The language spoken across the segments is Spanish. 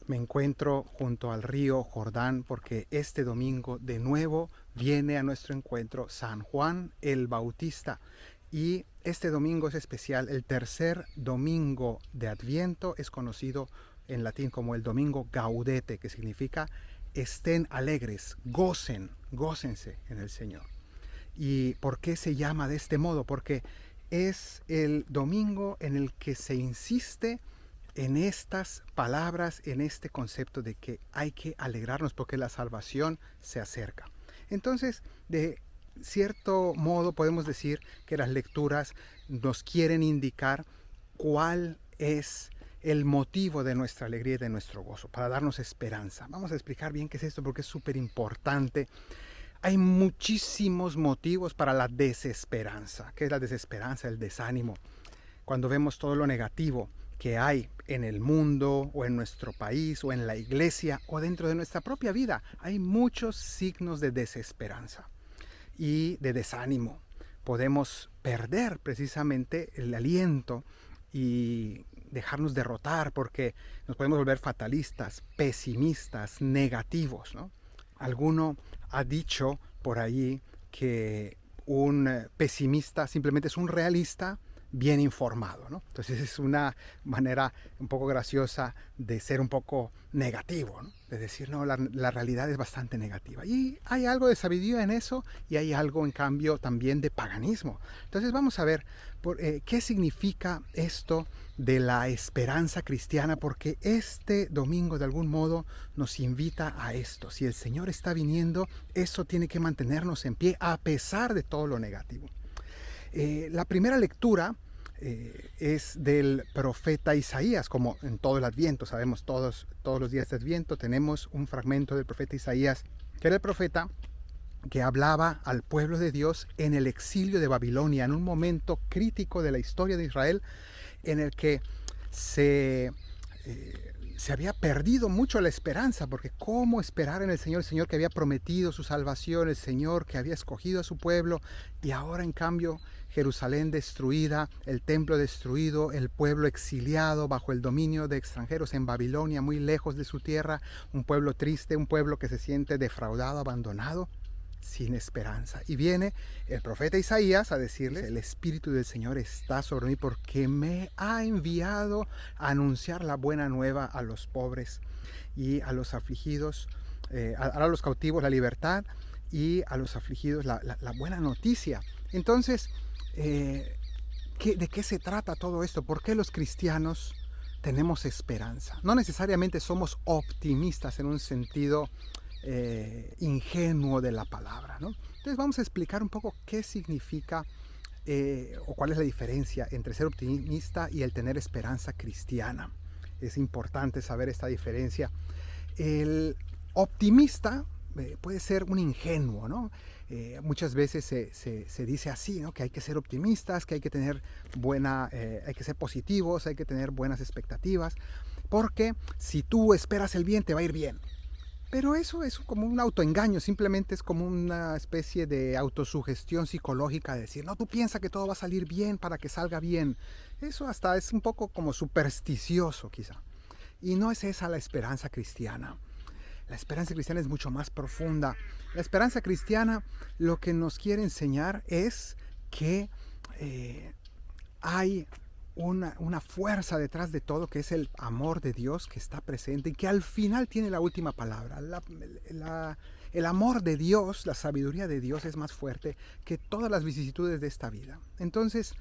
Me encuentro junto al río Jordán porque este domingo de nuevo viene a nuestro encuentro San Juan el Bautista. Y este domingo es especial. El tercer domingo de Adviento es conocido en latín como el domingo Gaudete, que significa estén alegres, gócense en el Señor. ¿Y por qué se llama de este modo? Porque es el domingo en el que se insiste en estas palabras, en este concepto de que hay que alegrarnos porque la salvación se acerca. Entonces, de cierto modo podemos decir que las lecturas nos quieren indicar cuál es el motivo de nuestra alegría y de nuestro gozo, para darnos esperanza. Vamos a explicar bien qué es esto porque es súper importante. Hay muchísimos motivos para la desesperanza. ¿Qué es la desesperanza? El desánimo. Cuando vemos todo lo negativo que hay en el mundo o en nuestro país o en la iglesia o dentro de nuestra propia vida, hay muchos signos de desesperanza y de desánimo. Podemos perder precisamente el aliento y dejarnos derrotar porque nos podemos volver fatalistas, pesimistas, negativos, ¿no? Alguno ha dicho por ahí que un pesimista simplemente es un realista bien informado, ¿no? Entonces es una manera un poco graciosa de ser un poco negativo, ¿no? De decir, no, la realidad es bastante negativa. Y hay algo de sabiduría en eso y hay algo, en cambio, también de paganismo. Entonces vamos a ver qué significa esto de la esperanza cristiana, porque este domingo de algún modo nos invita a esto. Si el Señor está viniendo, eso tiene que mantenernos en pie a pesar de todo lo negativo. La primera lectura es del profeta Isaías, como en todo el Adviento, sabemos todos los días de Adviento tenemos un fragmento del profeta Isaías, que era el profeta que hablaba al pueblo de Dios en el exilio de Babilonia, en un momento crítico de la historia de Israel, en el que se había perdido mucho la esperanza, porque ¿cómo esperar en el Señor que había prometido su salvación, el Señor que había escogido a su pueblo, y ahora en cambio Jerusalén destruida, el templo destruido, el pueblo exiliado bajo el dominio de extranjeros en Babilonia, muy lejos de su tierra, un pueblo triste, un pueblo que se siente defraudado, abandonado, sin esperanza? Y viene el profeta Isaías a decirles, el Espíritu del Señor está sobre mí porque me ha enviado a anunciar la buena nueva a los pobres y a los afligidos, a los cautivos la libertad y a los afligidos la buena noticia. Entonces, ¿de qué se trata todo esto? ¿Por qué los cristianos tenemos esperanza? No necesariamente somos optimistas en un sentido ingenuo de la palabra, ¿no? Entonces vamos a explicar un poco qué significa o cuál es la diferencia entre ser optimista y el tener esperanza cristiana. Es importante saber esta diferencia. El optimista puede ser un ingenuo, ¿no? Muchas veces se dice así, ¿no? Que hay que ser optimistas, que hay que tener hay que ser positivos, hay que tener buenas expectativas, porque si tú esperas el bien, te va a ir bien. Pero eso es como un autoengaño, simplemente es como una especie de autosugestión psicológica de decir, no, tú piensas que todo va a salir bien para que salga bien. Eso hasta es un poco como supersticioso quizá. Y no es esa la esperanza cristiana. La esperanza cristiana es mucho más profunda. La esperanza cristiana lo que nos quiere enseñar es que hay una fuerza detrás de todo, que es el amor de Dios que está presente y que al final tiene la última palabra. El amor de Dios, la sabiduría de Dios es más fuerte que todas las vicisitudes de esta vida. Entonces,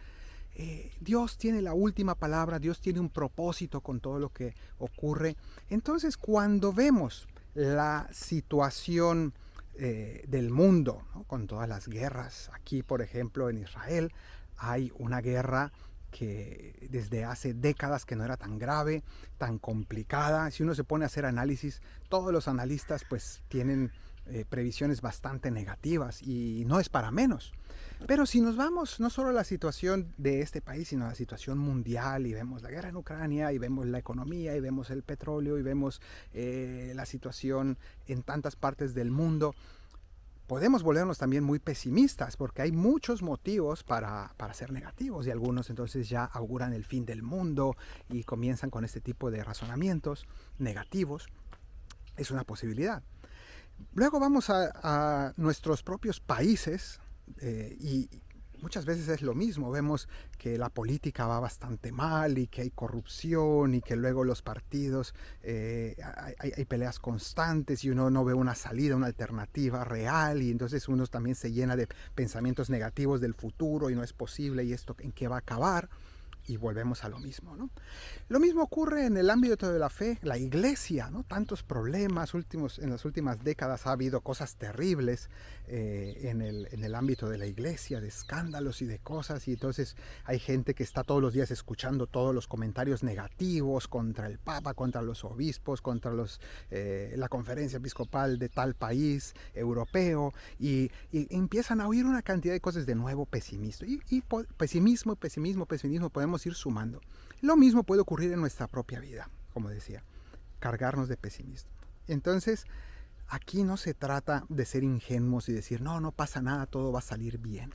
Dios tiene la última palabra, Dios tiene un propósito con todo lo que ocurre. Entonces, cuando vemos la situación del mundo, ¿no? Con todas las guerras, aquí por ejemplo en Israel hay una guerra que desde hace décadas que no era tan grave, tan complicada. Si uno se pone a hacer análisis, todos los analistas pues tienen previsiones bastante negativas y no es para menos. Pero si nos vamos no solo a la situación de este país, sino a la situación mundial y vemos la guerra en Ucrania y vemos la economía y vemos el petróleo y vemos la situación en tantas partes del mundo, podemos volvernos también muy pesimistas porque hay muchos motivos para ser negativos y algunos entonces ya auguran el fin del mundo y comienzan con este tipo de razonamientos negativos. Es una posibilidad. Luego vamos a nuestros propios países y muchas veces es lo mismo. Vemos que la política va bastante mal y que hay corrupción y que luego los partidos, hay peleas constantes y uno no ve una salida, una alternativa real, y entonces uno también se llena de pensamientos negativos del futuro y no es posible y esto en qué va a acabar. Y volvemos a lo mismo, ¿no? Lo mismo ocurre en el ámbito de la fe, la iglesia, ¿no? Tantos problemas en las últimas décadas ha habido cosas terribles en el ámbito de la iglesia, de escándalos y de cosas, y entonces hay gente que está todos los días escuchando todos los comentarios negativos contra el Papa, contra los obispos, contra la conferencia episcopal de tal país europeo, y empiezan a oír una cantidad de cosas de nuevo pesimismo, y pesimismo podemos ir sumando. Lo mismo puede ocurrir en nuestra propia vida, como decía, cargarnos de pesimismo. Entonces, aquí no se trata de ser ingenuos y decir, no pasa nada, todo va a salir bien.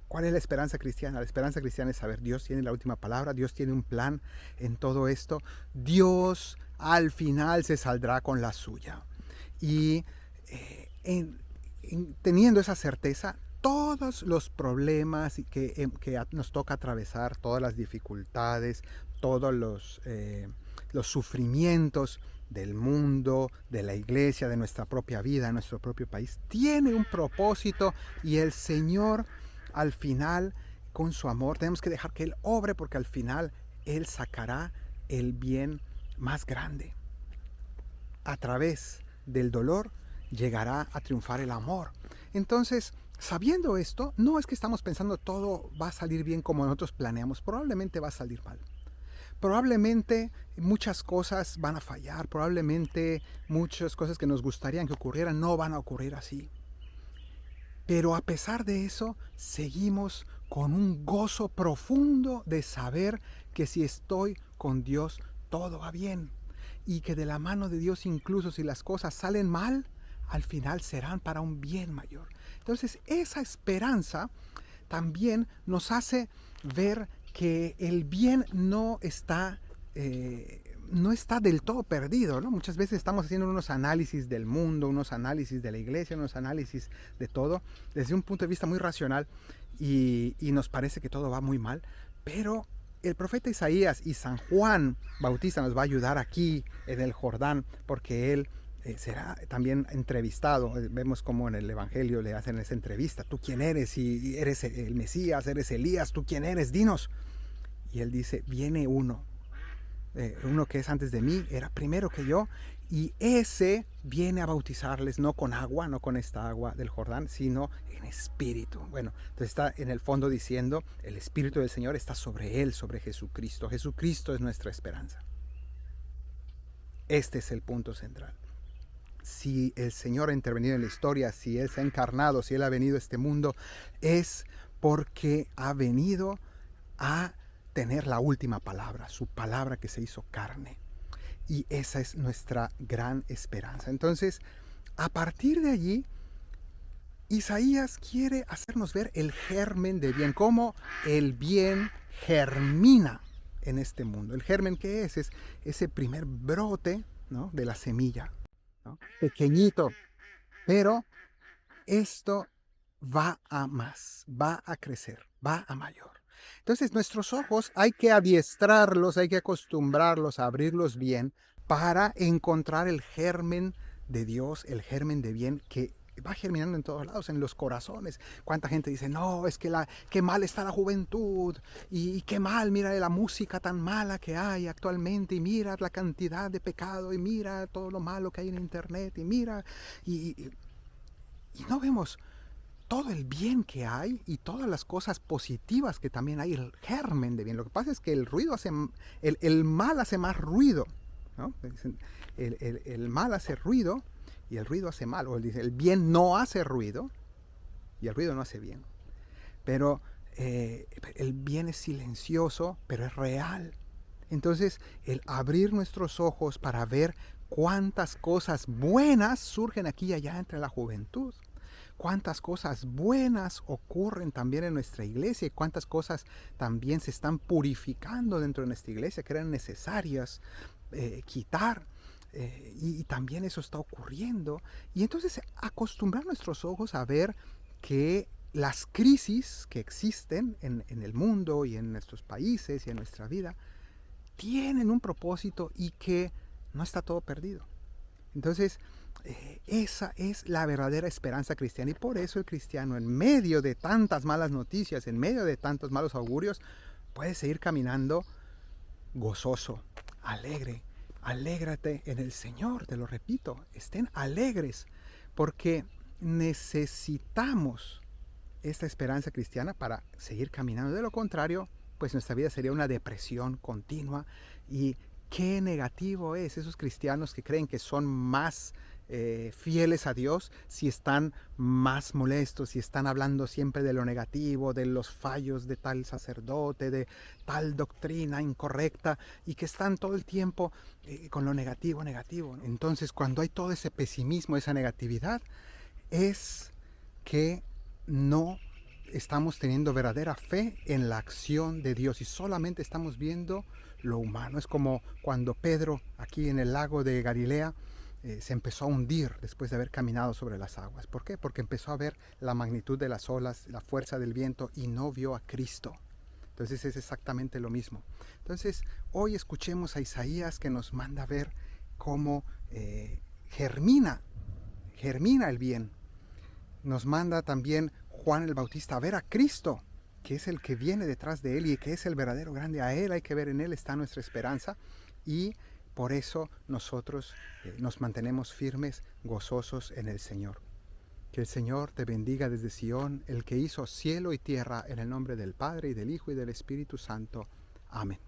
¿Cuál es la esperanza cristiana? La esperanza cristiana es saber, Dios tiene la última palabra, Dios tiene un plan en todo esto, Dios al final se saldrá con la suya. Y teniendo esa certeza, todos los problemas que nos toca atravesar, todas las dificultades, todos los sufrimientos del mundo, de la iglesia, de nuestra propia vida, de nuestro propio país, tiene un propósito, y el Señor al final, con su amor, tenemos que dejar que Él obre, porque al final Él sacará el bien más grande. A través del dolor llegará a triunfar el amor. Entonces, sabiendo esto, no es que estamos pensando todo va a salir bien como nosotros planeamos. Probablemente va a salir mal. Probablemente muchas cosas van a fallar. Probablemente muchas cosas que nos gustarían que ocurrieran no van a ocurrir así. Pero a pesar de eso, seguimos con un gozo profundo de saber que si estoy con Dios, todo va bien. Y que de la mano de Dios, incluso si las cosas salen mal, al final serán para un bien mayor. Entonces, esa esperanza también nos hace ver que el bien no está del todo perdido, ¿no? Muchas veces estamos haciendo unos análisis del mundo, unos análisis de la iglesia, unos análisis de todo, desde un punto de vista muy racional, y nos parece que todo va muy mal, pero el profeta Isaías y San Juan Bautista nos va a ayudar aquí en el Jordán, porque él será también entrevistado. Vemos cómo en el Evangelio le hacen esa entrevista. ¿Tú quién eres? Si eres el Mesías, eres Elías, ¿tú quién eres? Dinos. Y él dice, viene uno que es antes de mí, era primero que yo, y ese viene a bautizarles no con agua, no con esta agua del Jordán, sino en espíritu. Bueno, entonces está en el fondo diciendo, el Espíritu del Señor está sobre él, sobre Jesucristo. Jesucristo es nuestra esperanza. Este es el punto central. Si el Señor ha intervenido en la historia, si Él se ha encarnado, si Él ha venido a este mundo, es porque ha venido a tener la última palabra, su palabra que se hizo carne. Y esa es nuestra gran esperanza. Entonces, a partir de allí, Isaías quiere hacernos ver el germen de bien, cómo el bien germina en este mundo. El germen, ¿qué es? Es ese primer brote, ¿no?, de la semilla, ¿no?, pequeñito, pero esto va a más, va a crecer, va a mayor. Entonces nuestros ojos hay que adiestrarlos, hay que acostumbrarlos a abrirlos bien para encontrar el germen de Dios, el germen de bien que va germinando en todos lados, en los corazones. ¿Cuánta gente dice, no, es que qué mal está la juventud, y qué mal, mira la música tan mala que hay actualmente, y mira la cantidad de pecado, y mira todo lo malo que hay en internet, y mira, y no vemos todo el bien que hay y todas las cosas positivas que también hay, el germen de bien. Lo que pasa es que el mal hace más ruido, ¿no? El mal hace ruido y el ruido hace mal. O el bien no hace ruido y el ruido no hace bien. Pero el bien es silencioso, pero es real. Entonces, el abrir nuestros ojos para ver cuántas cosas buenas surgen aquí y allá entre la juventud. cuántas cosas buenas ocurren también en nuestra iglesia y cuántas cosas también se están purificando dentro de nuestra iglesia que eran necesarias quitar. Y también eso está ocurriendo. Y entonces acostumbrar nuestros ojos a ver que las crisis que existen en el mundo y en nuestros países y en nuestra vida tienen un propósito y que no está todo perdido. Entonces, esa es la verdadera esperanza cristiana, y por eso el cristiano, en medio de tantas malas noticias, en medio de tantos malos augurios, puede seguir caminando gozoso, alegre. Alégrate en el Señor, te lo repito, estén alegres, porque necesitamos esta esperanza cristiana para seguir caminando. De lo contrario, pues nuestra vida sería una depresión continua. Y qué negativo es esos cristianos que creen que son más fieles a Dios si están más molestos, si están hablando siempre de lo negativo, de los fallos de tal sacerdote, de tal doctrina incorrecta, y que están todo el tiempo con lo negativo. Entonces, cuando hay todo ese pesimismo, esa negatividad, es que no estamos teniendo verdadera fe en la acción de Dios y solamente estamos viendo lo humano. Es como cuando Pedro, aquí en el lago de Galilea, se empezó a hundir después de haber caminado sobre las aguas. ¿Por qué? Porque empezó a ver la magnitud de las olas, la fuerza del viento, y no vio a Cristo. Entonces es exactamente lo mismo. Entonces hoy escuchemos a Isaías, que nos manda a ver cómo germina el bien. Nos manda también Juan el Bautista a ver a Cristo, que es el que viene detrás de él y que es el verdadero grande. A él hay que ver, en él está nuestra esperanza, y por eso nosotros nos mantenemos firmes, gozosos en el Señor. Que el Señor te bendiga desde Sion, el que hizo cielo y tierra, en el nombre del Padre, y del Hijo, y del Espíritu Santo. Amén.